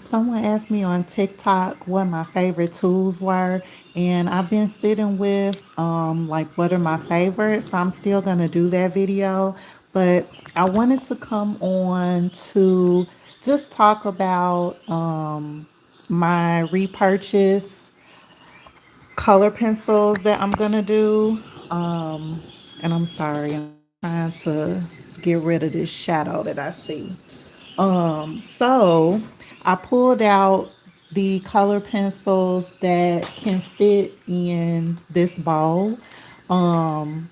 Someone asked me on TikTok what my favorite tools were, and I've been sitting with like what are my favorites. So I'm still gonna do that video, but I wanted to come on to just talk about my repurchase color pencils that I'm gonna do. And I'm sorry, I'm trying to get rid of this shadow that I see. So I pulled out the color pencils that can fit in this bowl. Um,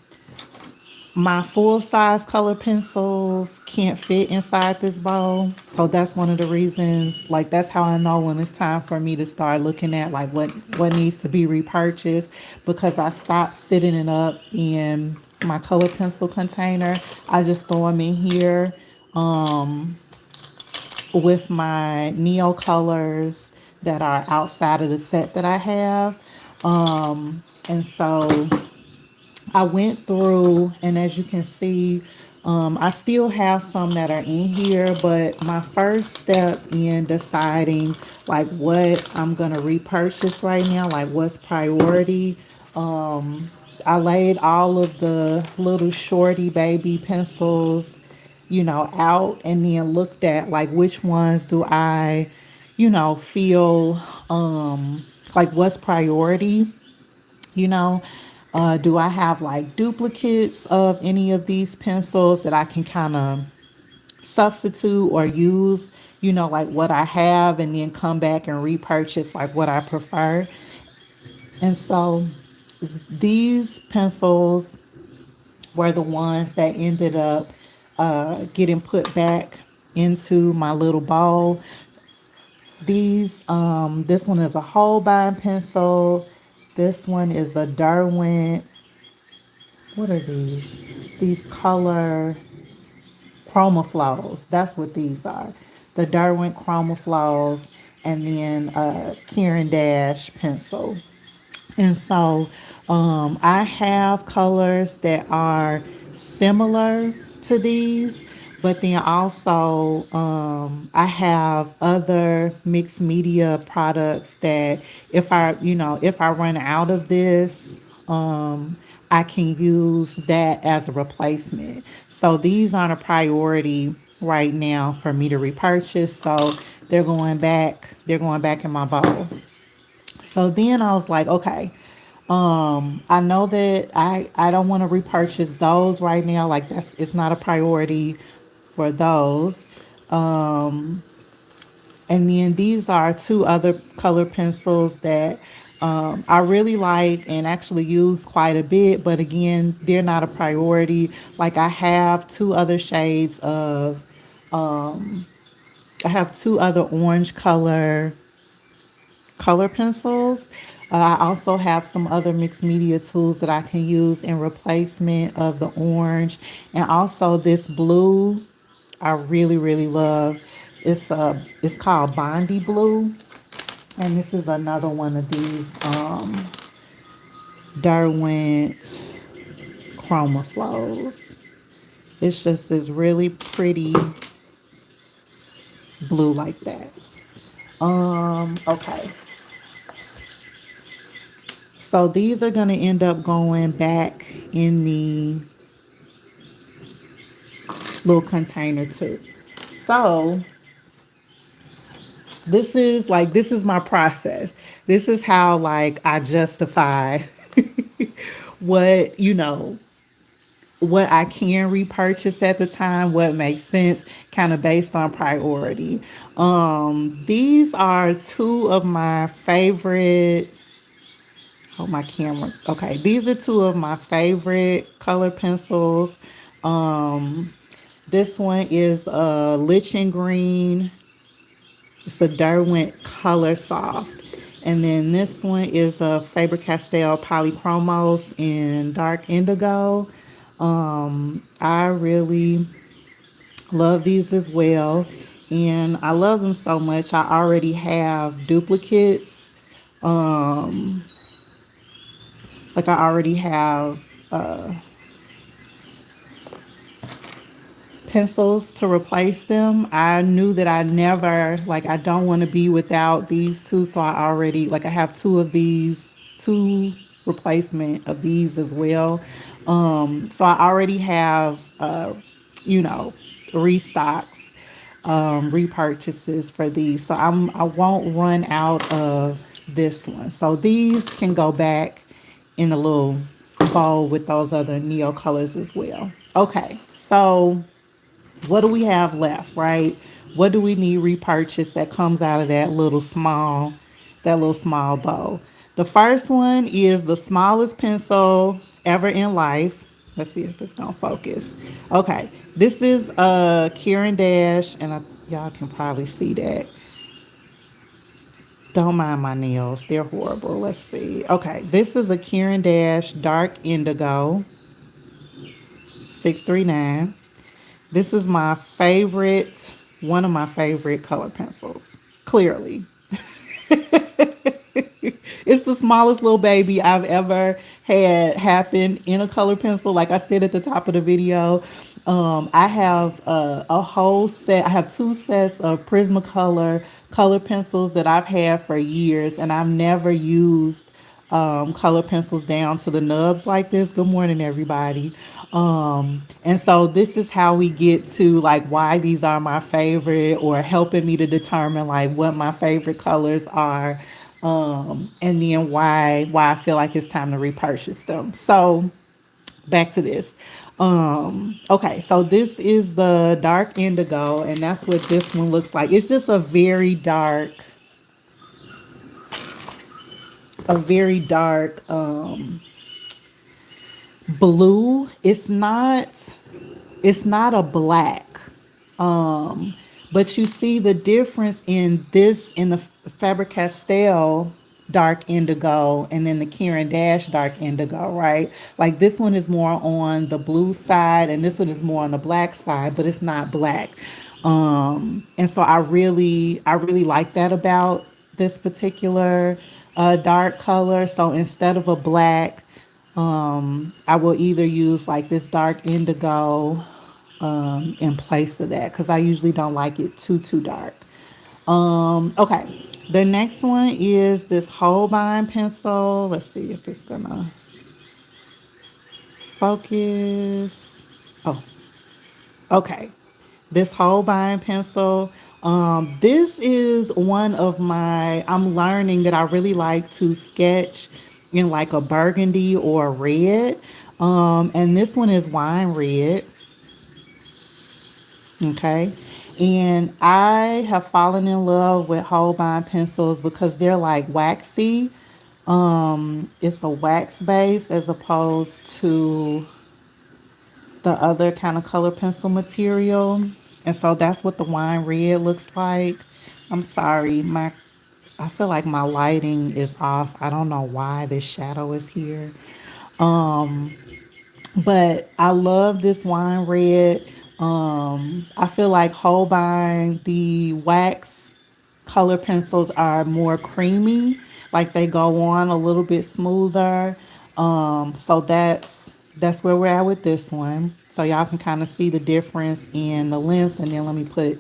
my full size color pencils can't fit inside this bowl. So that's one of the reasons, like that's how I know when it's time for me to start looking at like what needs to be repurchased, because I stopped sitting it up in my color pencil container. I just throw them in here. Um, with my neo colors that are outside of the set that I have. And so I went through, and as you can see, I still have some that are in here, but my first step in deciding like what I'm gonna repurchase right now, like what's priority, I laid all of the little shorty baby pencils, out, and then looked at like which ones do I, feel like what's priority, you know. Do I have like duplicates of any of these pencils that I can kind of substitute or use, like what I have, and then come back and repurchase like what I prefer. And so these pencils were the ones that ended up getting put back into my little bowl. This one is a Holbein pencil. This one is a Derwent. What are these? These color chroma flows. That's what these are. The Derwent chroma flows, and then Karen Dash pencil. And so I have colors that are similar to these, but then also I have other mixed media products that if I run out of this, I can use that as a replacement. So these aren't a priority right now for me to repurchase. So they're going back in my bowl. So then I was like, okay, I know that I don't want to repurchase those right now. Like it's not a priority for those. And then these are two other color pencils that I really like and actually use quite a bit. But again, they're not a priority. Like I have two other orange color pencils. I also have some other mixed media tools that I can use in replacement of the orange. And also this blue, I really, really love. It's called Bondi Blue. And this is another one of these Derwent Chroma Flows. It's just this really pretty blue like that. Okay. So these are going to end up going back in the little container too. So this is my process. This is how like I justify what, what I can repurchase at the time, what makes sense, kind of based on priority. These are two of my favorite. Oh, my camera. Okay, these are two of my favorite color pencils. Um, this one is a lichen green. It's a Derwent Color Soft. And then this one is a Faber-Castell Polychromos in dark indigo. I really love these as well. And I love them so much. I already have duplicates. Like I already have pencils to replace them. I knew that I never, like, I don't want to be without these two. So I already, like, I have two of these, two replacement of these as well. So I already have, you know, restocks, repurchases for these. So I won't run out of this one. So these can go back in a little bowl with those other neo colors as well. Okay, so what do we have left, right? What do we need repurchase that comes out of that little small bowl? The first one is the smallest pencil ever in life. Let's see if it's gonna focus. Okay, this is a Kieran Dash, and y'all can probably see that. Don't mind my nails, they're horrible. Let's see. Okay, this is a Kieran Dash Dark Indigo 639. This is my favorite, one of my favorite color pencils. Clearly, it's the smallest little baby I've ever had happen in a color pencil. Like I said at the top of the video, I have a whole set. I have two sets of Prismacolor color pencils that I've had for years, and I've never used color pencils down to the nubs like this. Good morning, everybody. And so this is how we get to like why these are my favorite, or helping me to determine like what my favorite colors are, and then why I feel like it's time to repurchase them. So back to this. Okay, so this is the dark indigo, and that's what this one looks like. It's just a very dark blue. It's not a black. Um, but you see the difference in this, in the Faber-Castell dark indigo and then the Kieran Dash dark indigo, right? Like this one is more on the blue side and this one is more on the black side, but it's not black. And so I really like that about this particular dark color. So instead of a black, I will either use like this dark indigo in place of that because I usually don't like it too dark. Okay, the next one is this Holbein pencil. Let's see if it's gonna focus. Oh, okay. This Holbein pencil. This is one of my, I'm learning that I really like to sketch in like a burgundy or a red. And this one is wine red. Okay. And I have fallen in love with Holbein pencils because they're like waxy. It's a wax base as opposed to the other kind of color pencil material. And so that's what the wine red looks like. I'm sorry, I feel like my lighting is off. I don't know why this shadow is here. But I love this wine red. I feel like Holbein, the wax color pencils are more creamy, like they go on a little bit smoother. So that's where we're at with this one. So y'all can kind of see the difference in the lengths, and then let me put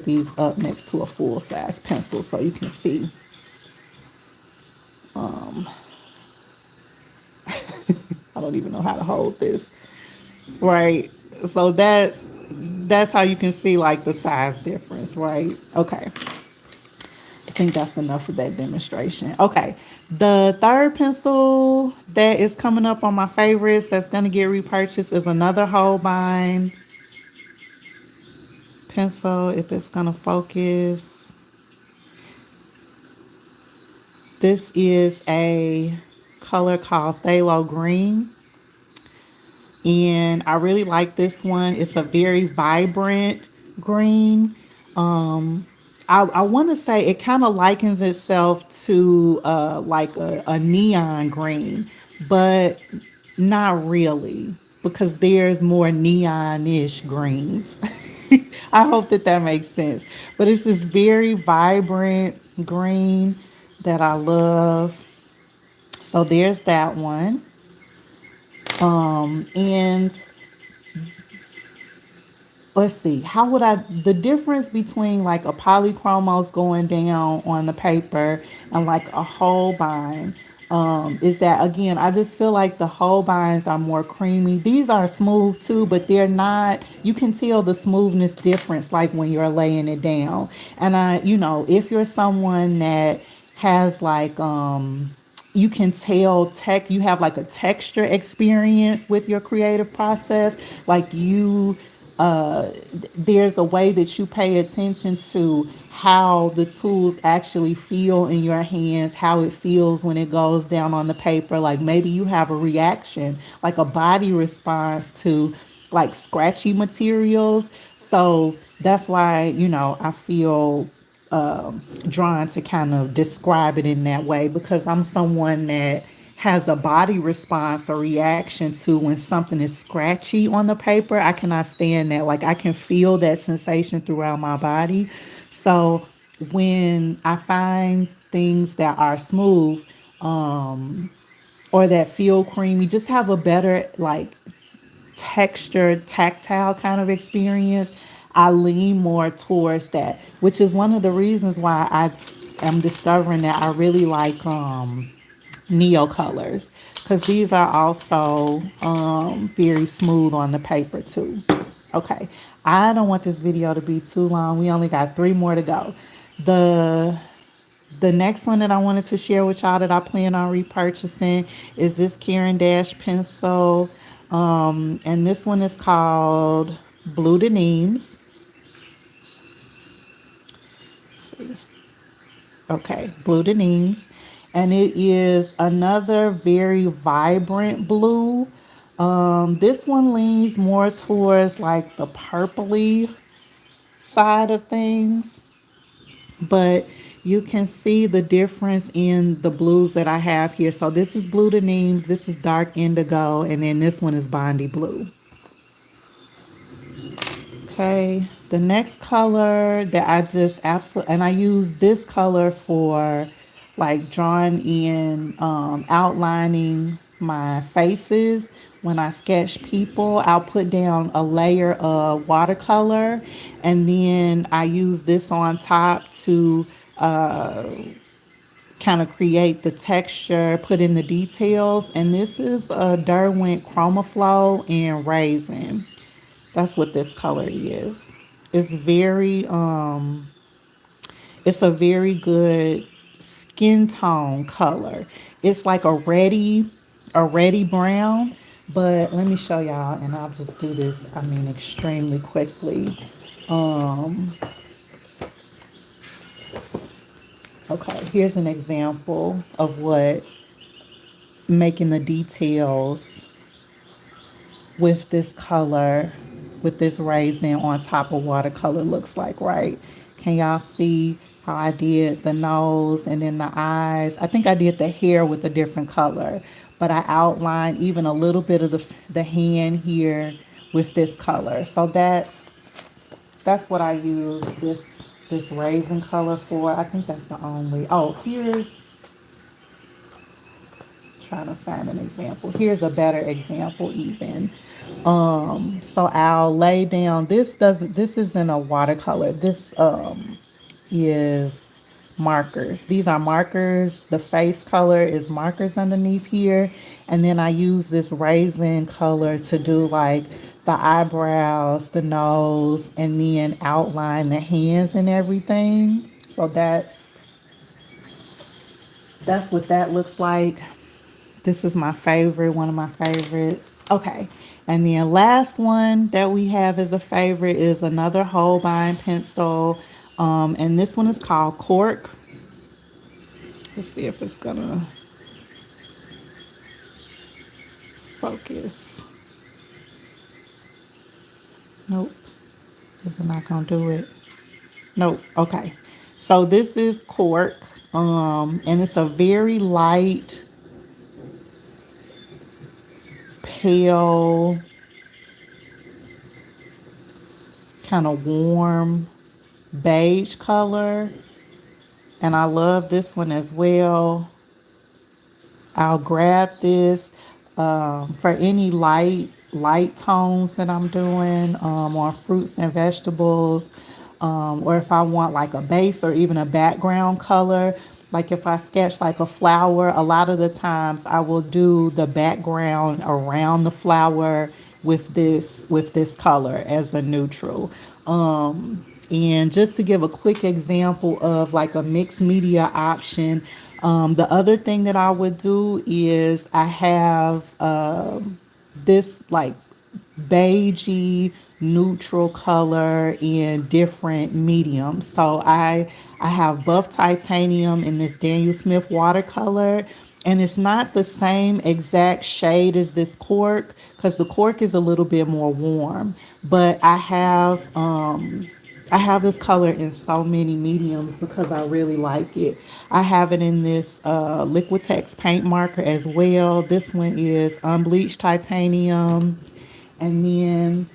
these up next to a full size pencil so you can see. I don't even know how to hold this. Right. So that's how you can see like the size difference, right? Okay. I think that's enough of that demonstration. Okay. The third pencil that is coming up on my favorites that's gonna get repurchased is another Holbein pencil. If it's gonna focus. This is a color called Phthalo Green. And I really like this one. It's a very vibrant green. I want to say it kind of likens itself to like a neon green, but not really because there's more neonish greens. I hope that makes sense. But it's this very vibrant green that I love. So there's that one. And let's see, how would I, the difference between like a polychromos going down on the paper and like a whole bind, is that again, I just feel like the whole binds are more creamy. These are smooth too, but they're not, you can tell the smoothness difference like when you're laying it down. And if you're someone that has like, you can tell you have like a texture experience with your creative process, like there's a way that you pay attention to how the tools actually feel in your hands, how it feels when it goes down on the paper. Like maybe you have a reaction, like a body response to like scratchy materials. So that's why, I feel drawn to kind of describe it in that way, because I'm someone that has a body response or reaction to when something is scratchy on the paper. I cannot stand that. Like I can feel that sensation throughout my body. So when I find things that are smooth, or that feel creamy, just have a better like texture, tactile kind of experience, I lean more towards that, which is one of the reasons why I am discovering that I really like neo colors, because these are also very smooth on the paper too. Okay, I don't want this video to be too long. We only got 3 more to go. The next one that I wanted to share with y'all that I plan on repurchasing is this Karen Dash pencil. And this one is called Blue Denims. Okay, Blue Denims. And it is another very vibrant blue. This one leans more towards like the purpley side of things, but you can see the difference in the blues that I have here. So this is Blue Denims, this is dark indigo, and then this one is Bondi Blue. Okay, the next color that I just absolutely, and I use this color for like drawing in, outlining my faces. When I sketch people, I'll put down a layer of watercolor, and then I use this on top to kind of create the texture, put in the details. And this is a Derwent Chroma Flow in Raisin. That's what this color is. It's very it's a very good skin tone color. It's like a reddy brown, but let me show y'all, and I'll just do this, I mean, extremely quickly. Um okay, here's an example of what making the details with this color, with this raisin on top of watercolor looks like, right? Can y'all see how I did the nose and then the eyes? I think I did the hair with a different color, but I outlined even a little bit of the hand here with this color. So that's what I use this raisin color for. I think that's the only. Oh, here's, trying to find an example. Here's a better example even. So I'll lay down, this isn't a watercolor. This is markers. These are markers. The face color is markers underneath here. And then I use this raisin color to do like the eyebrows, the nose, and then outline the hands and everything. So that's what that looks like. This is my favorite, one of my favorites. Okay. And the last one that we have as a favorite is another Holbein pencil. And this one is called Cork. Let's see if it's gonna focus. Nope. This is not gonna do it. Nope. Okay. So this is Cork. And it's a very light, pale, kind of warm beige color. And I love this one as well. I'll grab this for any light light tones that I'm doing on fruits and vegetables, or if I want like a base or even a background color. Like if I sketch like a flower, a lot of the times I will do the background around the flower with this color as a neutral. And just to give a quick example of like a mixed media option, the other thing that I would do is I have this like beigey neutral color in different mediums. So I have buff titanium in this Daniel Smith watercolor, and it's not the same exact shade as this cork because the cork is a little bit more warm. But I have this color in so many mediums because I really like it. I have it in this Liquitex paint marker as well. This one is unbleached titanium. And then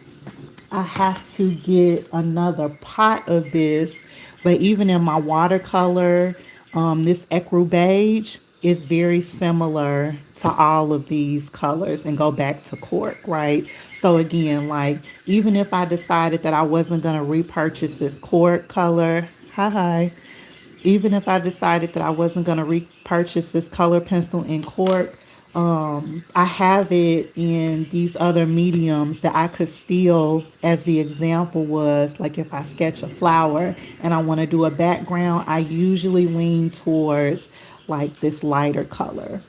I have to get another pot of this. But even in my watercolor, this ecru beige is very similar to all of these colors and go back to cork, right? So again, like even if I decided that I wasn't going to repurchase this cork color, hi, even if I decided that I wasn't going to repurchase this color pencil in cork, I have it in these other mediums that I could still, as the example was, like if I sketch a flower and I want to do a background, I usually lean towards like this lighter color.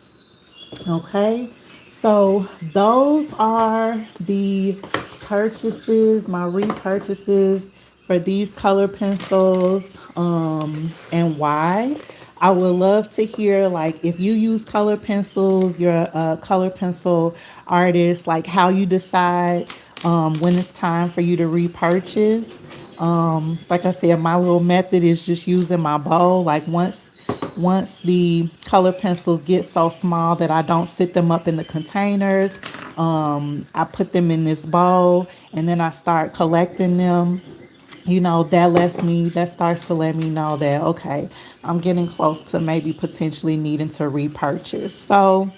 Okay, so those are the purchases, my repurchases for these color pencils, and why. I would love to hear like if you use color pencils, you're a color pencil artist, like how you decide when it's time for you to repurchase. Like I said, my little method is just using my bowl. Like once the color pencils get so small that I don't sit them up in the containers, I put them in this bowl and then I start collecting them. That starts to let me know that, okay, I'm getting close to maybe potentially needing to repurchase. So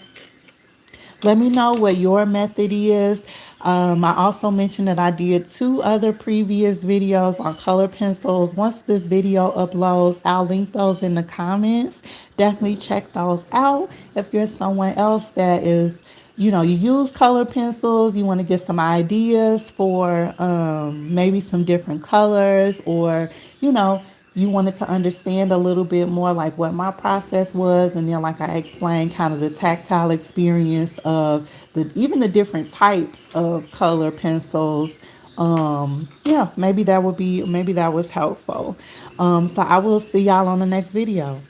let me know what your method is. I also mentioned that I did two other previous videos on color pencils. Once this video uploads, I'll link those in the comments. Definitely check those out. If you're someone else that is, you use color pencils, you want to get some ideas for maybe some different colors, or, you know, you wanted to understand a little bit more like what my process was, and then like I explained kind of the tactile experience of even the different types of color pencils. Yeah, maybe that was helpful. So I will see y'all on the next video.